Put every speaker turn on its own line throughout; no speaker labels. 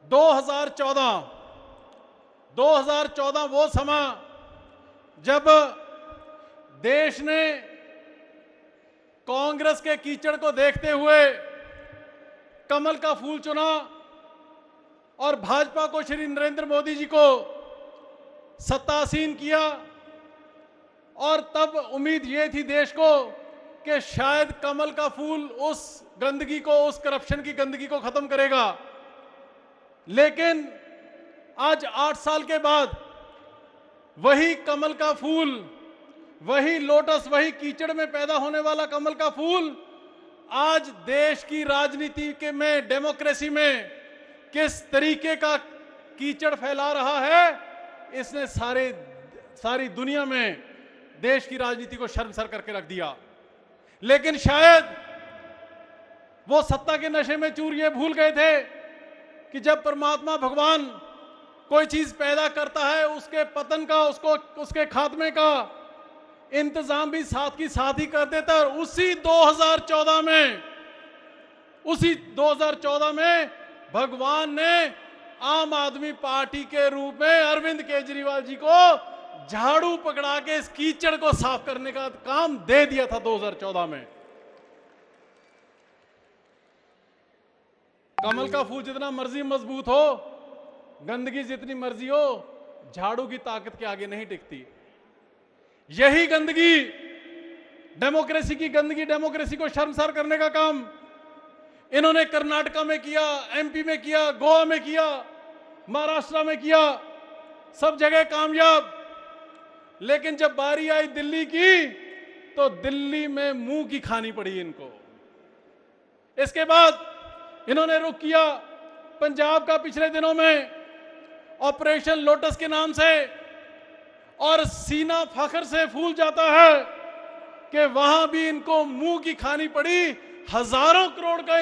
2014 वो समा जब देश ने कांग्रेस के कीचड़ को देखते हुए कमल का फूल चुना और भाजपा को, श्री नरेंद्र मोदी जी को सत्तासीन किया। और तब उम्मीद ये थी देश को कि शायद कमल का फूल उस गंदगी को, उस करप्शन की गंदगी को खत्म करेगा। लेकिन आज 8 साल के बाद वही कमल का फूल, वही लोटस, वही कीचड़ में पैदा होने वाला कमल का फूल आज देश की राजनीति के में, डेमोक्रेसी में किस तरीके का कीचड़ फैला रहा है, इसने सारी दुनिया में देश की राजनीति को शर्मसार करके रख दिया। लेकिन शायद वो सत्ता के नशे में चूर ये भूल गए थे कि जब परमात्मा भगवान कोई चीज पैदा करता है, उसके पतन का, उसके खात्मे का इंतजाम भी साथ की साथ ही कर देता है। और उसी 2014 में भगवान ने आम आदमी पार्टी के रूप में अरविंद केजरीवाल जी को झाड़ू पकड़ा के इस कीचड़ को साफ करने का काम दे दिया था 2014 में। कमल का फूल जितना मर्जी मजबूत हो, गंदगी जितनी मर्जी हो, झाड़ू की ताकत के आगे नहीं टिकती। यही गंदगी, डेमोक्रेसी की गंदगी, डेमोक्रेसी को शर्मसार करने का काम इन्होंने कर्नाटका में किया, एमपी में किया, गोवा में किया, महाराष्ट्र में किया, सब जगह कामयाब। लेकिन जब बारी आई दिल्ली की, तो दिल्ली में मुंह की खानी पड़ी इनको। इसके बाद इन्होंने रुख किया पंजाब का पिछले दिनों में ऑपरेशन लोटस के नाम से, और सीना फख्र से फूल जाता है कि वहां भी इनको मुंह की खानी पड़ी। हजारों करोड़ का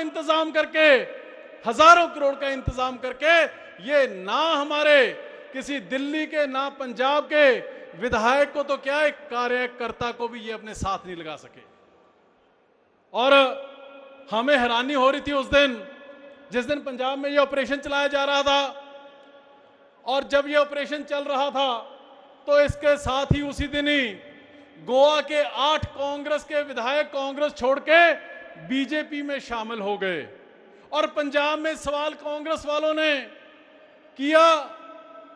इंतजाम करके ये ना हमारे किसी दिल्ली के, ना पंजाब के विधायक को, तो क्या एक कार्यकर्ता को भी ये अपने साथ नहीं लगा सके। और हमें हैरानी हो रही थी उस दिन, जिस दिन पंजाब में ये ऑपरेशन चलाया जा रहा था। और जब ये ऑपरेशन चल रहा था तो इसके साथ ही उसी दिन ही गोवा के 8 कांग्रेस के विधायक कांग्रेस छोड़ के बीजेपी में शामिल हो गए। और पंजाब में सवाल कांग्रेस वालों ने किया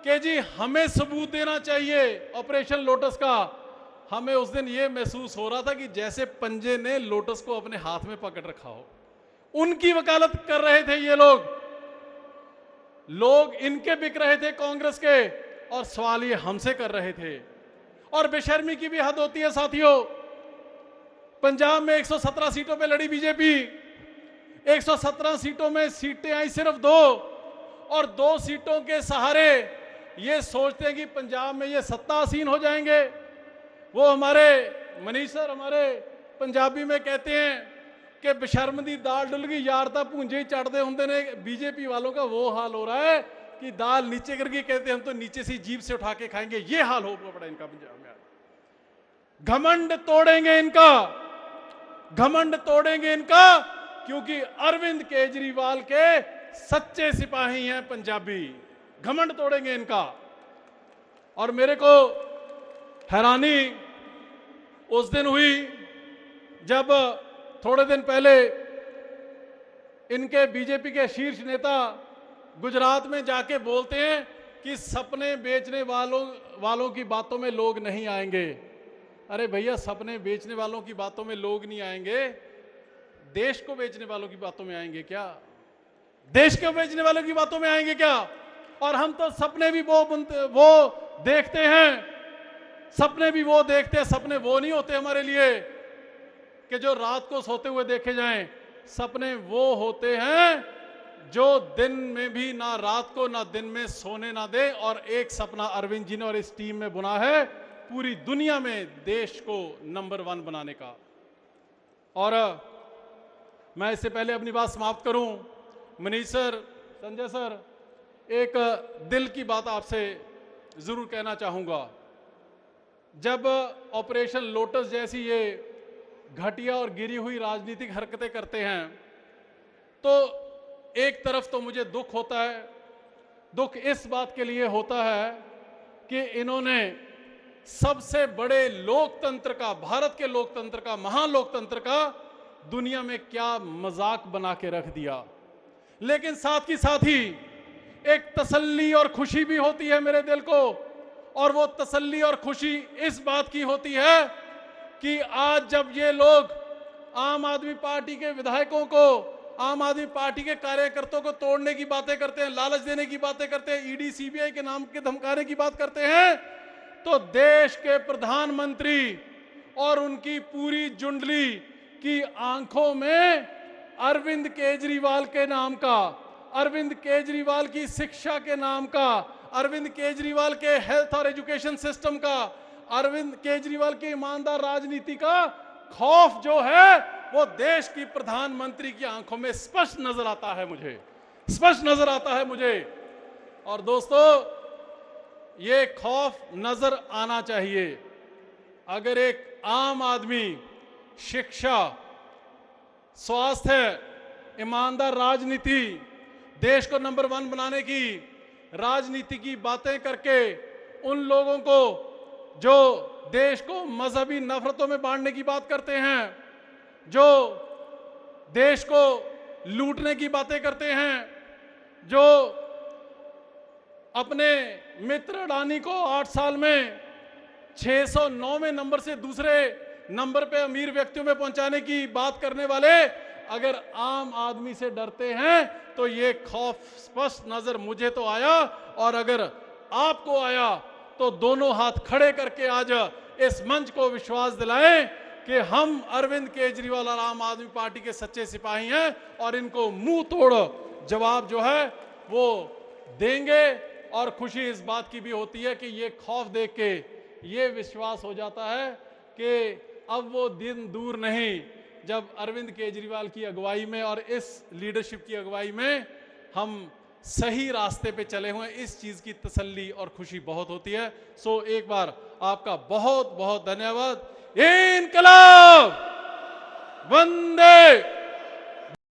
कि जी हमें सबूत देना चाहिए ऑपरेशन लोटस का। हमें उस दिन यह महसूस हो रहा था कि जैसे पंजे ने लोटस को अपने हाथ में पकड़ रखा हो। उनकी वकालत कर रहे थे ये लोग इनके बिक रहे थे कांग्रेस के, और सवाल ये हमसे कर रहे थे। और बेशर्मी की भी हद होती है साथियों। पंजाब में 117 सीटों पे लड़ी बीजेपी, 117 सीटों में सीटें आई सिर्फ 2, और 2 सीटों के सहारे ये सोचते हैं कि पंजाब में ये सत्तासीन हो जाएंगे। वो हमारे मनीष सर, हमारे पंजाबी में कहते हैं कि बेशर्म दी दाल डुल गई, यार ता भूंजे ही चढ़ते होंगे ने। बीजेपी वालों का वो हाल हो रहा है कि दाल नीचे गिर गई, कहते हम तो नीचे से जीभ से उठा के खाएंगे। ये हाल हो पड़ा इनका पंजाब में। घमंड तोड़ेंगे इनका, क्योंकि अरविंद केजरीवाल के सच्चे सिपाही हैं पंजाबी। घमंड तोड़ेंगे इनका। और मेरे को हैरानी उस दिन हुई जब थोड़े दिन पहले इनके बीजेपी के शीर्ष नेता गुजरात में जाके बोलते हैं कि सपने बेचने वालों की बातों में लोग नहीं आएंगे। अरे भैया, सपने बेचने वालों की बातों में लोग नहीं आएंगे, देश को बेचने वालों की बातों में आएंगे क्या? देश को बेचने वालों की बातों में आएंगे क्या? और हम तो सपने भी वो देखते हैं, सपने वो नहीं होते हमारे लिए कि जो रात को सोते हुए देखे जाएं। सपने वो होते हैं जो दिन में भी ना रात को ना दिन में सोने ना दे। और एक सपना अरविंद जी ने और इस टीम में बुना है, पूरी दुनिया में देश को नंबर 1 बनाने का। और मैं इससे पहले अपनी बात समाप्त करूं, मनीष सर, संजय सर, एक दिल की बात आपसे जरूर कहना चाहूंगा। जब ऑपरेशन लोटस जैसी ये घटिया और गिरी हुई राजनीतिक हरकतें करते हैं, तो एक तरफ तो मुझे दुख होता है दुख इस बात के लिए होता है कि इन्होंने सबसे बड़े लोकतंत्र का, भारत के लोकतंत्र का, महालोकतंत्र का दुनिया में क्या मजाक बना के रख दिया। लेकिन साथ ही एक तसल्ली और खुशी भी होती है मेरे दिल को, और वो तसल्ली और खुशी इस बात की होती है कि आज जब ये लोग आम आदमी पार्टी के विधायकों को, आम आदमी पार्टी के कार्यकर्ताओं को तोड़ने की बातें करते हैं, लालच देने की बातें करते हैं, ईडी सीबीआई के नाम के धमकाने की बात करते हैं, तो देश के प्रधानमंत्री और उनकी पूरी जुंडली की आंखों में अरविंद केजरीवाल के नाम का, अरविंद केजरीवाल की शिक्षा के नाम का, अरविंद केजरीवाल के हेल्थ और एजुकेशन सिस्टम का, अरविंद केजरीवाल की ईमानदार राजनीति का खौफ जो है वो देश की प्रधानमंत्री की आंखों में स्पष्ट नजर आता है, मुझे स्पष्ट नजर आता है मुझे। और दोस्तों, ये खौफ नजर आना चाहिए। अगर एक आम आदमी शिक्षा, स्वास्थ्य, ईमानदार राजनीति, देश को नंबर 1 बनाने की राजनीति की बातें करके उन लोगों को जो देश को मजहबी नफरतों में बांटने की बात करते हैं, जो देश को लूटने की बातें करते हैं, जो अपने मित्र अडानी को 8 साल में 609वें नंबर से दूसरे नंबर पे अमीर व्यक्तियों में पहुंचाने की बात करने वाले अगर आम आदमी से डरते हैं तो ये खौफ स्पष्ट नजर मुझे तो आया, और अगर आपको आया तो दोनों हाथ खड़े करके आज इस मंच को विश्वास दिलाएं कि हम अरविंद केजरीवाल और आम आदमी पार्टी के सच्चे सिपाही हैं और इनको मुंह तोड़ जवाब जो है वो देंगे। और खुशी इस बात की भी होती है कि ये खौफ देख के ये विश्वास हो जाता है कि अब वो दिन दूर नहीं जब अरविंद केजरीवाल की अगुवाई में और इस लीडरशिप की अगुवाई में हम सही रास्ते पे चले हुए, इस चीज की तसल्ली और खुशी बहुत होती है। सो एक बार आपका बहुत बहुत धन्यवाद। इनकलाब, वंदे